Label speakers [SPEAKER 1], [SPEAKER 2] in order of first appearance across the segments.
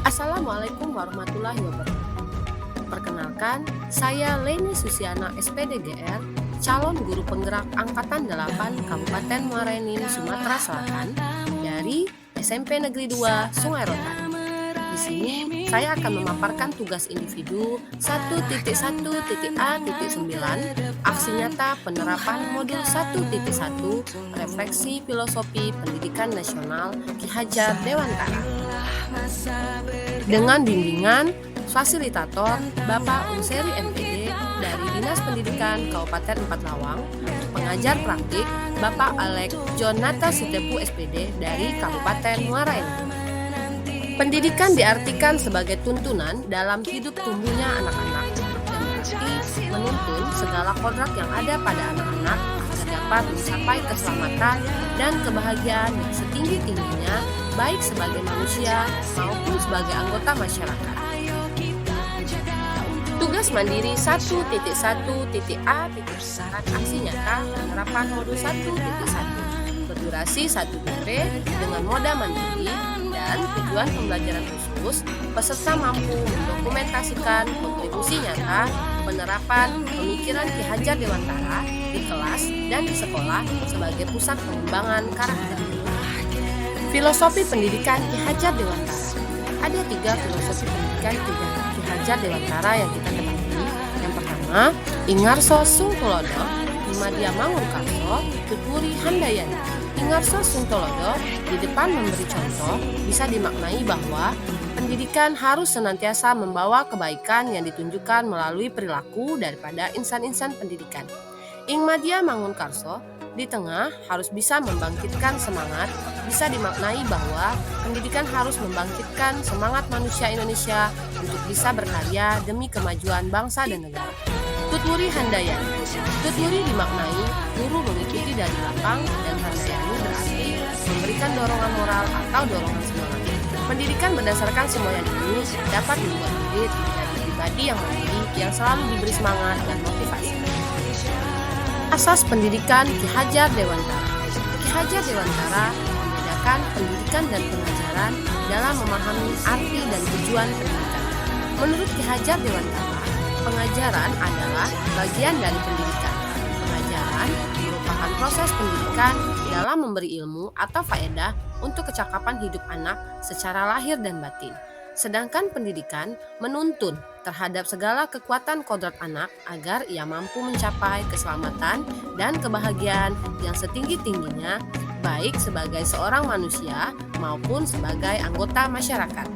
[SPEAKER 1] Assalamualaikum warahmatullahi wabarakatuh. Perkenalkan, saya Leni Susiana SPDGR, calon guru penggerak Angkatan 8 Kabupaten Muara Enim, Sumatera Selatan dari SMP Negeri 2 Sungai Rotan. Di sini, saya akan memaparkan tugas individu 1.1.A.9 aksi nyata penerapan modul 1.1 refleksi filosofi pendidikan nasional Ki Hajar Dewantara dengan bimbingan fasilitator Bapak Unseri MPD dari Dinas Pendidikan Kabupaten 4 Lawang, pengajar praktik Bapak Alek Jonata Sitepu SPD dari Kabupaten Muara Enim. Pendidikan diartikan sebagai tuntunan dalam hidup tumbuhnya anak-anak dan berarti menuntun segala kodrat yang ada pada anak-anak agar dapat mencapai keselamatan dan kebahagiaan yang setinggi-tingginya baik sebagai manusia maupun sebagai anggota masyarakat. Tugas mandiri 1.1.A aksi nyata penerapan modul 1.1 berdurasi 1 PP dengan moda mandiri dan tujuan pembelajaran khusus peserta mampu mendokumentasikan kontribusi nyata penerapan pemikiran Ki Hajar Dewantara di kelas dan di sekolah sebagai pusat pengembangan karakter. Filosofi pendidikan Ki Hajar Dewantara. Ada 3 filosofi pendidikan Ki Hajar Dewantara yang kita ketahui. Yang pertama, Ingarso Sungtulodo, Himadya Mangunkarso, Tuturi Handayani. Ingarso Sungtulodo di depan memberi contoh bisa dimaknai bahwa pendidikan harus senantiasa membawa kebaikan yang ditunjukkan melalui perilaku daripada insan-insan pendidikan. Himadya Mangunkarso di tengah harus bisa membangkitkan semangat, bisa dimaknai bahwa pendidikan harus membangkitkan semangat manusia Indonesia untuk bisa berkarya demi kemajuan bangsa dan negara. Tuturi Handayani. Tuturi dimaknai guru mengikuti dari lapang dan Handayani berarti memberikan dorongan moral atau dorongan semangat. Pendidikan berdasarkan semua yang ini dapat membuat murid menjadi pribadi yang mandiri yang selalu diberi semangat dan motivasi. Asas pendidikan Ki Hajar Dewantara. Ki Hajar Dewantara membedakan pendidikan dan pengajaran dalam memahami arti dan tujuan pendidikan. Menurut Ki Hajar Dewantara, pengajaran adalah bagian dari pendidikan. Pengajaran merupakan proses pendidikan dalam memberi ilmu atau faedah untuk kecakapan hidup anak secara lahir dan batin. Sedangkan pendidikan menuntun terhadap segala kekuatan kodrat anak agar ia mampu mencapai keselamatan dan kebahagiaan yang setinggi-tingginya baik sebagai seorang manusia maupun sebagai anggota masyarakat.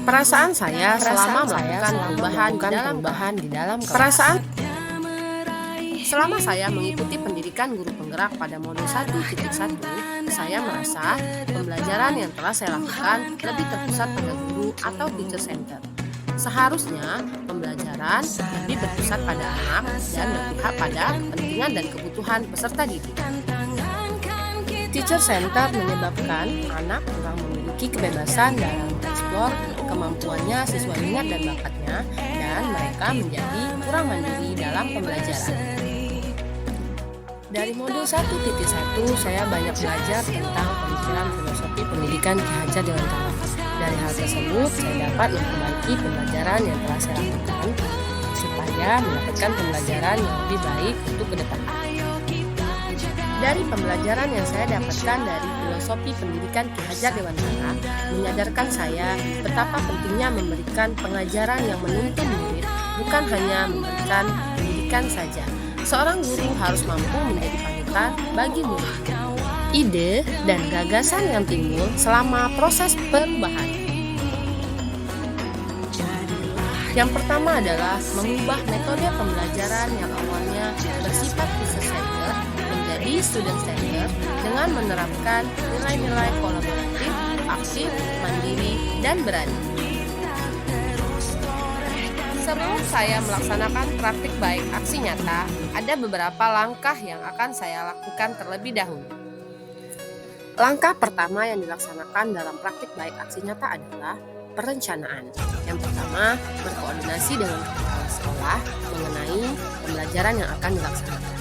[SPEAKER 1] Perasaan saya selama melakukan perubahan di dalam kelas. Selama saya mengikuti pendidikan guru penggerak pada modul 1.1, saya merasa pembelajaran yang telah saya lakukan lebih terpusat pada guru atau teacher center. Seharusnya pembelajaran lebih berpusat pada anak dan berpihak pada kepentingan dan kebutuhan peserta didik. Teacher center menyebabkan anak kurang memiliki kebebasan dalam mengeksplor kemampuannya sesuai minat dan bakatnya dan mereka menjadi kurang mandiri dalam pembelajaran. Dari modul 1.1 saya banyak belajar tentang pemikiran filosofi pendidikan Ki Hajar Dewantara. Dari hal tersebut saya dapat memperbaiki pembelajaran yang telah saya lakukan supaya mendapatkan pembelajaran yang lebih baik untuk ke depan. Dari pembelajaran yang saya dapatkan dari filosofi pendidikan Ki Hajar Dewantara menyadarkan saya betapa pentingnya memberikan pengajaran yang menuntun murid, bukan hanya memberikan pendidikan saja. Seorang guru harus mampu menjadi panutan bagi murid. Ide dan gagasan yang timbul selama proses perubahan. Yang pertama adalah mengubah metode pembelajaran yang awalnya bersifat user-centered menjadi student-centered dengan menerapkan nilai-nilai kolaboratif, aktif, mandiri, dan berani. Sebelum saya melaksanakan praktik baik aksi nyata, ada beberapa langkah yang akan saya lakukan terlebih dahulu. Langkah pertama yang dilaksanakan dalam praktik baik aksi nyata adalah perencanaan. Yang pertama, berkoordinasi dengan kepala sekolah mengenai pembelajaran yang akan dilaksanakan.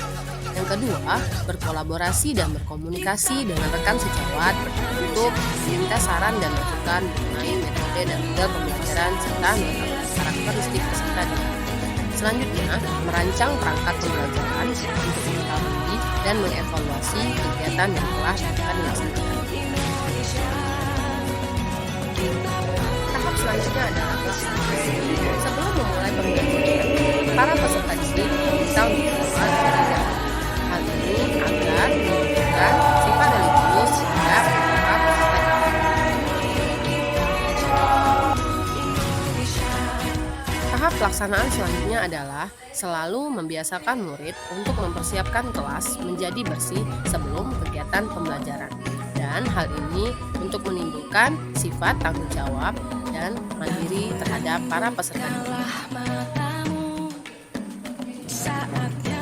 [SPEAKER 1] Yang kedua, berkolaborasi dan berkomunikasi dengan rekan sejawat untuk meminta saran dan masukan mengenai metode dan model pembelajaran serta mengetahui karakteristik peserta didik. Selanjutnya, merancang perangkat pembelajaran untuk mengetahui dan mengevaluasi kegiatan yang telah akan dilaksanakan. Tahap selanjutnya adalah klasifikasi. Sebelum memulai pembelajaran, para peserta didik diminta untuk mengenal pembelajaran. Hal ini agar menunjukkan sifat religius terhadap para peserta didik. Tahap pelaksanaan selanjutnya adalah selalu membiasakan murid untuk mempersiapkan kelas menjadi bersih sebelum kegiatan pembelajaran. Dan hal ini untuk menimbulkan sifat tanggung jawab dan mandiri terhadap para peserta didik.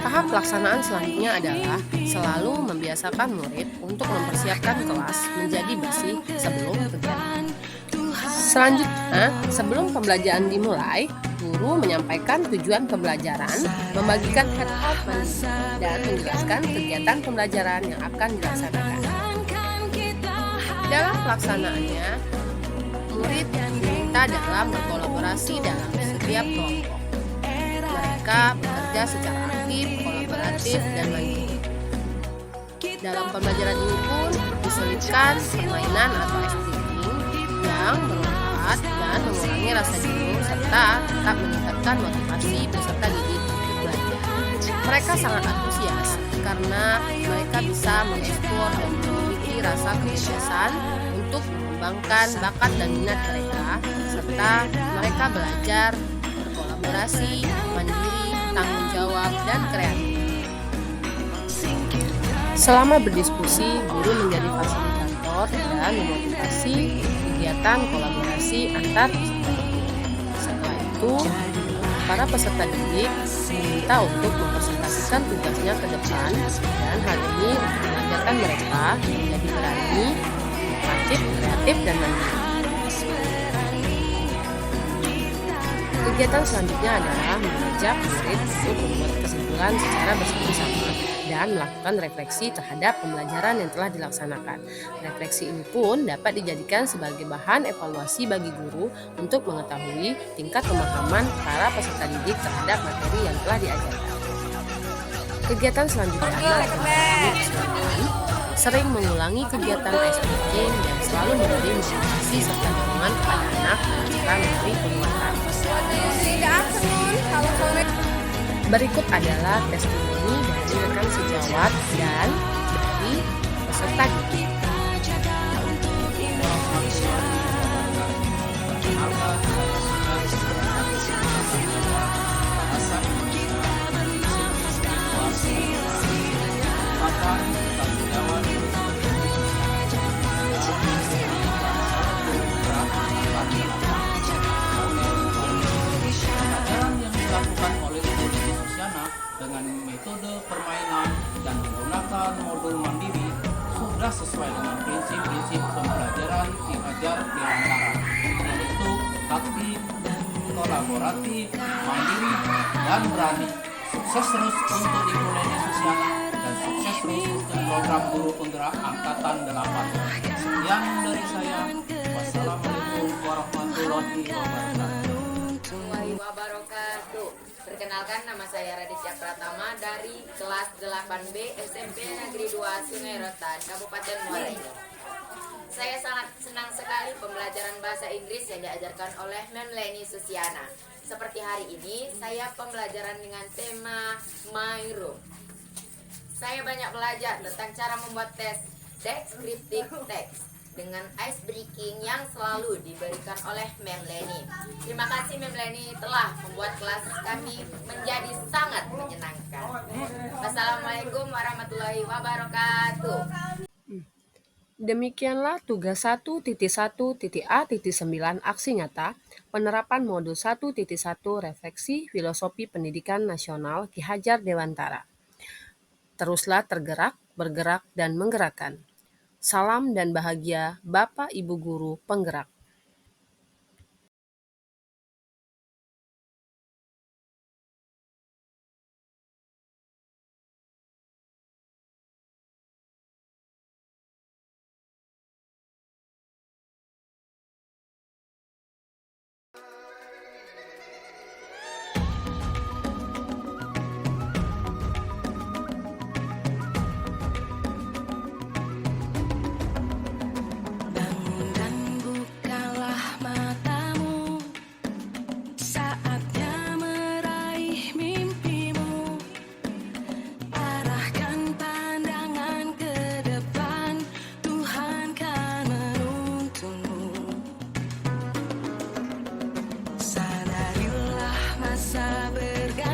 [SPEAKER 1] Tahap pelaksanaan selanjutnya adalah selalu membiasakan murid untuk mempersiapkan kelas menjadi bersih sebelum kegiatan. Selanjutnya, sebelum pembelajaran dimulai, guru menyampaikan tujuan pembelajaran, membagikan handout dan menjelaskan kegiatan pembelajaran yang akan dilaksanakan. Dalam pelaksanaannya, murid diminta dalam berkolaborasi dalam setiap kelompok. Mereka bekerja secara aktif, kolaboratif, dan mandiri. Dalam pembelajaran ini pun diselipkan permainan atau ice breaking yang bermanfaat dan mengurangi rasa jenuh serta tetap meningkatkan motivasi peserta didik belajar. Mereka sangat antusias karena mereka bisa mengeksplor dan memiliki rasa kebebasan untuk mengembangkan bakat dan minat mereka, serta mereka belajar berkolaborasi, mandiri, tanggung jawab, dan kreatif. Selama berdiskusi, guru menjadi fasilitator dan memotivasi kegiatan kolaborasi antar peserta didik. Setelah itu, para peserta didik diminta untuk mempresentasikan tugasnya ke depan, dan hal ini untuk mengajarkan mereka menjadi berani, inovatif, kreatif, dan mandiri. Kegiatan selanjutnya adalah mengajak murid untuk membuat kesimpulan secara bersama-sama dan melakukan refleksi terhadap pembelajaran yang telah dilaksanakan. Refleksi ini pun dapat dijadikan sebagai bahan evaluasi bagi guru untuk mengetahui tingkat pemahaman para peserta didik terhadap materi yang telah diajarkan. Kegiatan selanjutnya adalah kegiatan sering mengulangi kegiatan ice breaking dan selalu memberi motivasi serta dorongan kepada anak serta memberi penguatan. Berikut adalah testimoni dari rekan sejawat dan dari peserta didik.
[SPEAKER 2] Dilakukan oleh Ibu Susiana dengan metode permainan dan menggunakan modul mandiri sudah sesuai dengan prinsip-prinsip pembelajaran diajar di antara, yaitu aktif, kolaboratif, mandiri, dan berani. Sukses terus untuk Ibu Leni Susiana dan sukses terus untuk program guru penggerak angkatan 8. Sekian dari saya. Wassalamualaikum warahmatullahi
[SPEAKER 3] wabarakatuh. Perkenalkan, nama saya Raditya Pratama dari kelas 8B SMP Negeri 2 Sungai Rotan, Kabupaten Muara Enim. Saya sangat senang sekali pembelajaran bahasa Inggris yang diajarkan oleh Mem Leni Susiana. Seperti hari ini, saya pembelajaran dengan tema My Room. Saya banyak belajar tentang cara membuat deskriptif teks dengan ice breaking yang selalu diberikan oleh Mem Leni. Terima kasih Mem Leni telah membuat kelas kami menjadi sangat menyenangkan. Wassalamualaikum warahmatullahi wabarakatuh.
[SPEAKER 1] Demikianlah tugas 1.1.A.9 aksi nyata penerapan modul 1.1 refleksi filosofi pendidikan nasional Ki Hajar Dewantara. Teruslah tergerak, bergerak, dan menggerakkan. Salam dan bahagia Bapak Ibu Guru Penggerak.